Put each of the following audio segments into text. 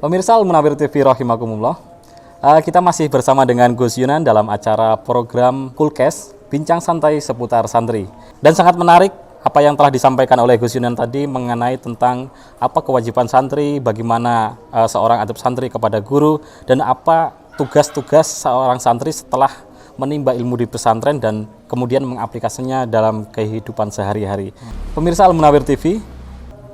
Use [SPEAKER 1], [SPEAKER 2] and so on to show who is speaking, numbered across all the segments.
[SPEAKER 1] Pemirsa Al-Munawwir TV rahimakumullah. Kita masih bersama dengan Gus Yunan dalam acara program Kulkes, bincang santai seputar santri. Dan sangat menarik apa yang telah disampaikan oleh Gus Yunan tadi mengenai tentang apa kewajiban santri, bagaimana seorang adab santri kepada guru, dan apa tugas-tugas seorang santri setelah menimba ilmu di pesantren dan kemudian mengaplikasinya dalam kehidupan sehari-hari. Pemirsa Al-Munawwir TV,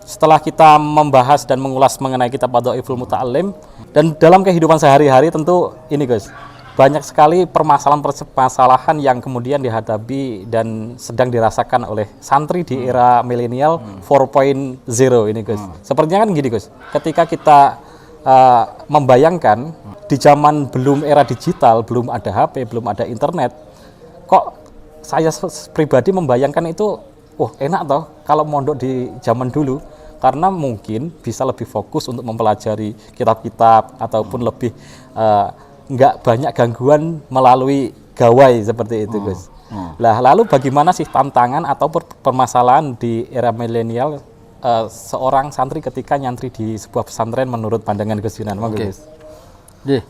[SPEAKER 1] setelah kita membahas dan mengulas mengenai kitab Wadhaiful Muta'allim, dan dalam kehidupan sehari-hari tentu ini Gus, banyak sekali permasalahan yang kemudian dihadapi dan sedang dirasakan oleh santri di era milenial 4.0 ini Gus. Sepertinya kan gini Gus, ketika kita membayangkan di zaman belum era digital, belum ada HP, belum ada internet, kok saya pribadi membayangkan itu, enak toh kalau mondok di zaman dulu, karena mungkin bisa lebih fokus untuk mempelajari kitab-kitab ataupun lebih nggak banyak gangguan melalui gawai seperti itu Gus. Lah lalu bagaimana sih tantangan atau permasalahan di era milenial seorang santri ketika nyantri di sebuah pesantren menurut pandangan Gus Yunan?
[SPEAKER 2] Oke. Nggih,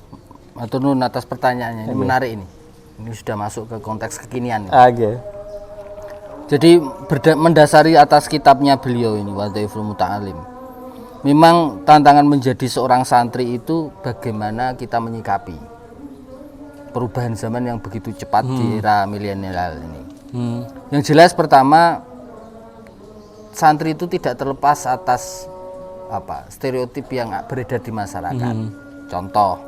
[SPEAKER 2] matur nuwun atas pertanyaannya. Ini menarik ini. Ini sudah masuk ke konteks kekinian.
[SPEAKER 1] Oke.
[SPEAKER 2] Jadi mendasari atas kitabnya beliau ini Wadhaiful Muta'allim. Memang tantangan menjadi seorang santri itu bagaimana kita menyikapi perubahan zaman yang begitu cepat di era milenial ini. Yang jelas pertama, santri itu tidak terlepas atas stereotip yang beredar di masyarakat. Contoh,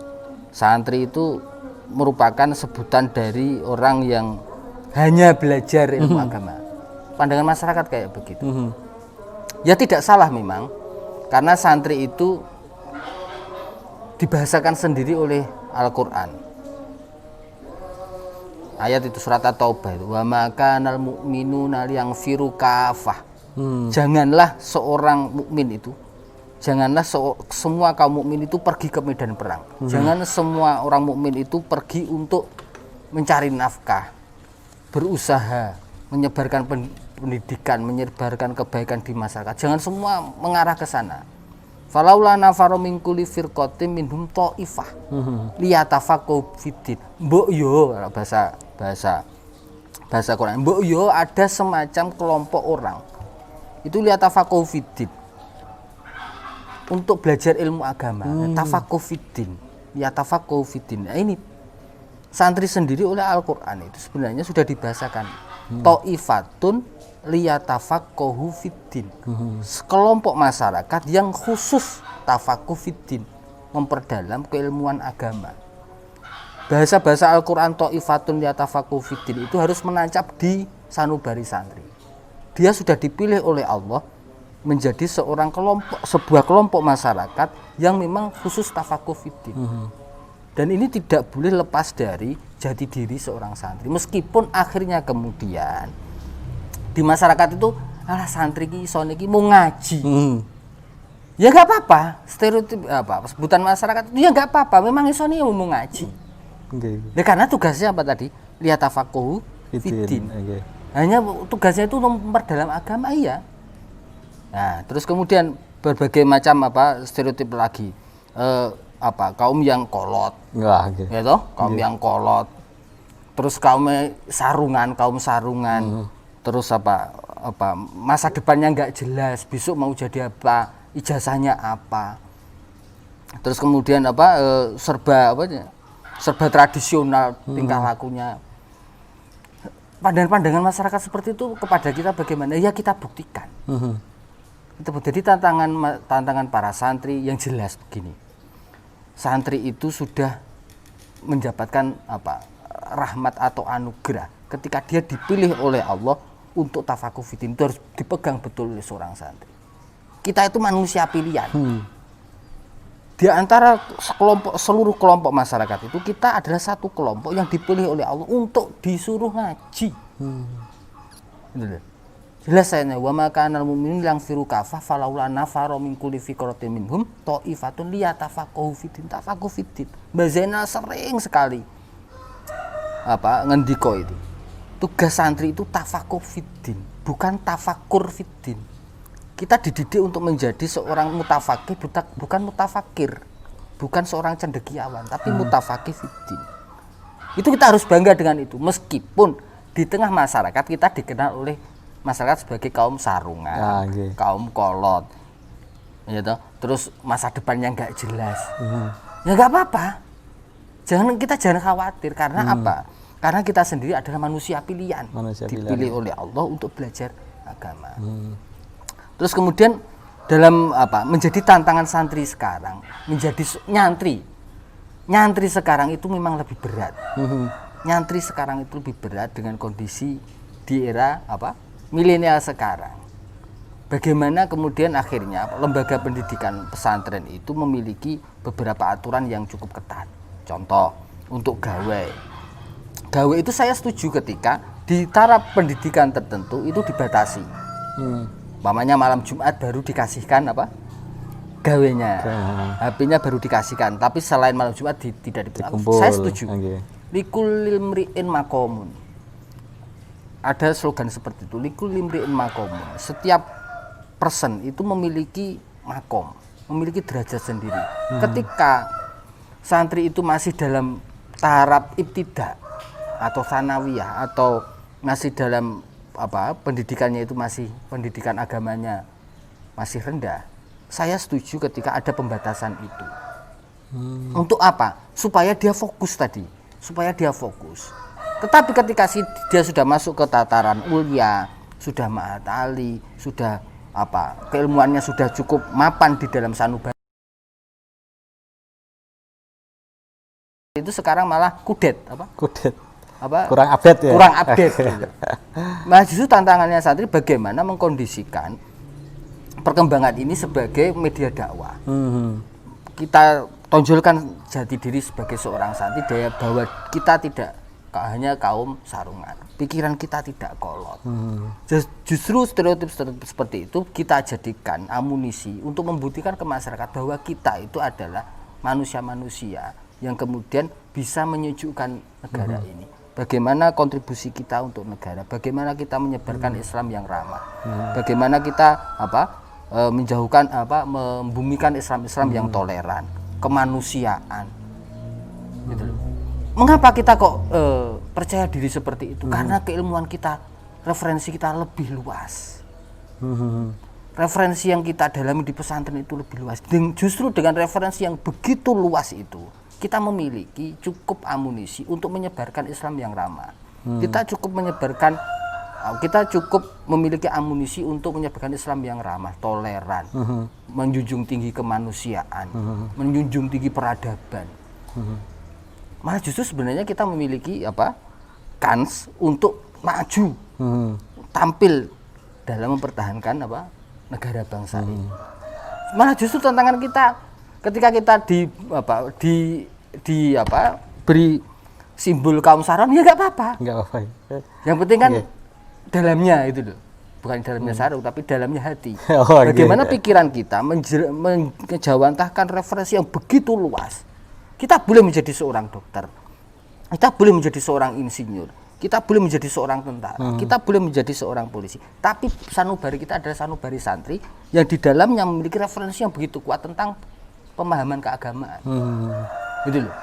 [SPEAKER 2] santri itu merupakan sebutan dari orang yang hanya belajar ilmu agama. Pandangan masyarakat kayak begitu. Ya tidak salah memang, karena santri itu dibahasakan sendiri oleh Al-Quran. Ayat itu surat At-Taubah, wa ma kanal mu'minuna liyanfiru kafah. Janganlah seorang mukmin itu, janganlah semua kaum mukmin itu pergi ke medan perang. Jangan semua orang mukmin itu pergi untuk mencari nafkah, berusaha menyebarkan pendidikan, menyebarkan kebaikan di masyarakat. Jangan semua mengarah ke sana. Falaula nafaru min kulli firqatin minhum ta'ifah liyatafaqahu fiddin. Mbok yo bahasa Quran. Mbok yo ada semacam kelompok orang itu liyatafaqahu fiddin, untuk belajar ilmu agama. Tafaqahu fiddin, liyatafaqahu fiddin. Nah, ini santri sendiri oleh Al-Quran itu sebenarnya sudah dibahasakan. Ta'ifatun liyatafaqahu fiddin. Sekelompok masyarakat yang khusus tafaqquh fiddin, memperdalam keilmuan agama. Bahasa-bahasa Al-Quran ta'ifatun liyatafaqahu fiddin itu harus menancap di sanubari santri. Dia sudah dipilih oleh Allah menjadi sebuah kelompok masyarakat yang memang khusus tafaqquh fiddin. Dan ini tidak boleh lepas dari jati diri seorang santri. Meskipun akhirnya kemudian di masyarakat itu, santri ki iso niki mau ngaji. Ya enggak apa-apa, stereotip sebutan masyarakat itu ya enggak apa-apa, memang iso nih mau ngaji. Ya, karena tugasnya apa tadi? Liyatafaqahu fiddin. Hanya tugasnya itu memperdalam agama, iya. Nah, terus kemudian berbagai macam stereotip lagi. Kaum yang kolot, ya toh, kaum yang kolot, terus kaum sarungan, terus masa depannya nggak jelas, besok mau jadi apa, ijazahnya apa, terus kemudian serba tradisional tingkah lakunya. Pandangan masyarakat seperti itu kepada kita bagaimana? Ya kita buktikan. Jadi tantangan para santri yang jelas begini. Santri itu sudah mendapatkan rahmat atau anugerah ketika dia dipilih oleh Allah untuk tafaqquh fiddin. Itu harus dipegang betul oleh seorang santri. Kita itu manusia pilihan. Di antara seluruh kelompok masyarakat itu, kita adalah satu kelompok yang dipilih oleh Allah untuk disuruh ngaji. Jelas sayangnya, wa ma kana al-mu'minun yanfiru kafah falaula nafara min kulli fiqratin minhum ta'ifatun liyatafaqahu fiddin. Tafaqahu fiddin. Mbak Zainal sering sekali ngendika itu. Tugas santri itu tafaqahu fiddin, bukan tafakur fiddin. Kita dididik untuk menjadi seorang mutafaqih, bukan mutafakir. bukan seorang cendekiawan, tapi mutafaqih fiddin. Itu kita harus bangga dengan itu, meskipun di tengah masyarakat kita dikenal oleh masyarakat sebagai kaum sarungan, kaum kolot, ya toh? Terus masa depannya nggak jelas. Ya nggak apa-apa, jangan khawatir, karena apa? Karena kita sendiri adalah manusia pilihan, dipilih oleh Allah untuk belajar agama. Terus kemudian dalam menjadi tantangan santri sekarang, menjadi nyantri sekarang itu memang lebih berat. Nyantri sekarang itu lebih berat dengan kondisi di era milenial sekarang. Bagaimana kemudian akhirnya lembaga pendidikan pesantren itu memiliki beberapa aturan yang cukup ketat. Contoh, untuk gawe itu saya setuju ketika di taraf pendidikan tertentu itu dibatasi. Umpamanya malam Jumat baru dikasihkan gawenya, HP-nya baru dikasihkan, tapi selain malam Jumat tidak dikumpul. Saya setuju. Likulil mri'in maqamun. Ada slogan seperti itu, likulil mri'in maqamun. Setiap person itu memiliki makom, memiliki derajat sendiri. Ketika santri itu masih dalam taraf ibtida atau sanawiyah, atau masih dalam pendidikannya itu masih pendidikan agamanya masih rendah, saya setuju ketika ada pembatasan itu. Untuk apa? Supaya dia fokus tadi, Tetapi ketika dia sudah masuk ke tataran ulya, sudah ma'at ali, sudah keilmuannya sudah cukup mapan di dalam sanubari, itu sekarang malah kudet. Kurang update ya. Nah, justru tantangannya santri bagaimana mengkondisikan perkembangan ini sebagai media dakwah. Kita tonjolkan jati diri sebagai seorang santri, bahwa kita tidak hanya kaum sarungan, pikiran kita tidak kolot. Justru stereotip seperti itu kita jadikan amunisi untuk membuktikan ke masyarakat bahwa kita itu adalah manusia-manusia yang kemudian bisa menyejukkan negara ini. Bagaimana kontribusi kita untuk negara, bagaimana kita menyebarkan Islam yang ramah, bagaimana kita menjauhkan membumikan Islam yang toleran, kemanusiaan. Gitu loh. Mengapa kita kok percaya diri seperti itu? Karena keilmuan kita, referensi kita lebih luas. Referensi yang kita dalami di pesantren itu lebih luas. Justru dengan referensi yang begitu luas itu, kita memiliki cukup amunisi untuk menyebarkan Islam yang ramah. Kita cukup memiliki amunisi untuk menyebarkan Islam yang ramah, toleran, menjunjung tinggi kemanusiaan, menjunjung tinggi peradaban. Malah justru sebenarnya kita memiliki kans untuk maju, tampil dalam mempertahankan negara bangsa ini. Malah justru tantangan kita ketika kita beri simbol kaum sarung, ya nggak apa-apa. Yang penting kan dalamnya itu loh, bukan dalamnya sarung tapi dalamnya hati. Bagaimana pikiran kita menjawantahkan referensi yang begitu luas. Kita boleh menjadi seorang dokter, kita boleh menjadi seorang insinyur, kita boleh menjadi seorang tentara, kita boleh menjadi seorang polisi. Tapi sanubari kita adalah sanubari santri yang di dalamnya memiliki referensi yang begitu kuat tentang pemahaman keagamaan. Gitu loh.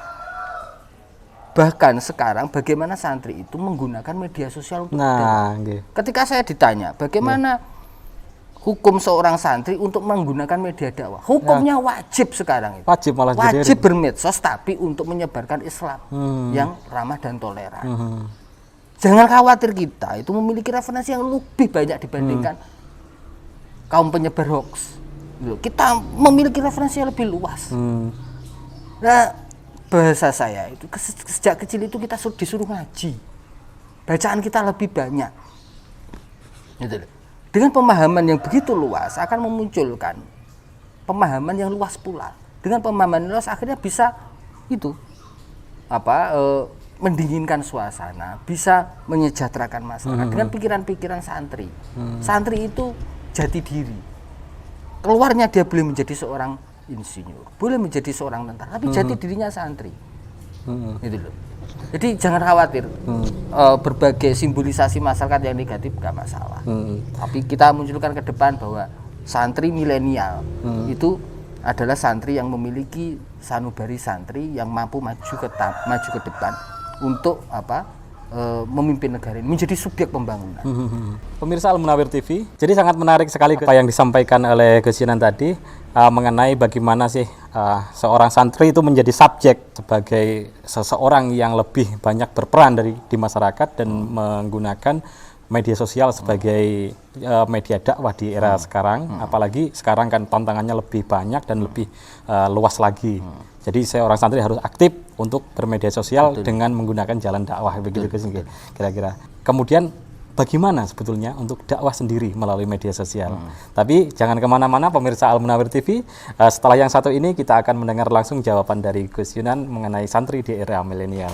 [SPEAKER 2] Bahkan sekarang bagaimana santri itu menggunakan media sosial untuk ketika saya ditanya bagaimana hukum seorang santri untuk menggunakan media dakwah, hukumnya wajib sekarang itu. Wajib bermedsos, tapi untuk menyebarkan Islam yang ramah dan toleran. Jangan khawatir, kita itu memiliki referensi yang lebih banyak dibandingkan kaum penyebar hoax. Kita memiliki referensi yang lebih luas. Nah, bahasa saya itu sejak kecil itu kita disuruh ngaji, bacaan kita lebih banyak. Gitu loh. Dengan pemahaman yang begitu luas akan memunculkan pemahaman yang luas pula. Dengan pemahaman yang luas akhirnya bisa mendinginkan suasana, bisa menyejahterakan masyarakat dengan pikiran-pikiran santri. Santri itu jati diri. Keluarnya dia boleh menjadi seorang insinyur, boleh menjadi seorang tentara, tapi jati dirinya santri. Gitu loh. Jadi jangan khawatir, berbagai simbolisasi masyarakat yang negatif gak masalah. Tapi kita munculkan ke depan bahwa santri milenial itu adalah santri yang memiliki sanubari santri yang mampu maju ke depan untuk memimpin negara ini menjadi subjek pembangunan.
[SPEAKER 1] Pemirsa Al-Munawir TV, jadi sangat menarik sekali apa yang disampaikan oleh Gus Yunan tadi mengenai bagaimana sih seorang santri itu menjadi subjek sebagai seseorang yang lebih banyak berperan di masyarakat dan menggunakan media sosial sebagai media dakwah di era sekarang, apalagi sekarang kan tantangannya lebih banyak dan lebih luas lagi. Jadi seorang santri harus aktif untuk bermedia sosial dengan menggunakan jalan dakwah begitu kira-kira. Kemudian bagaimana sebetulnya untuk dakwah sendiri melalui media sosial? Tapi jangan kemana-mana pemirsa Al-Munawir TV. Setelah yang satu ini kita akan mendengar langsung jawaban dari Gus Yunan mengenai santri di era milenial.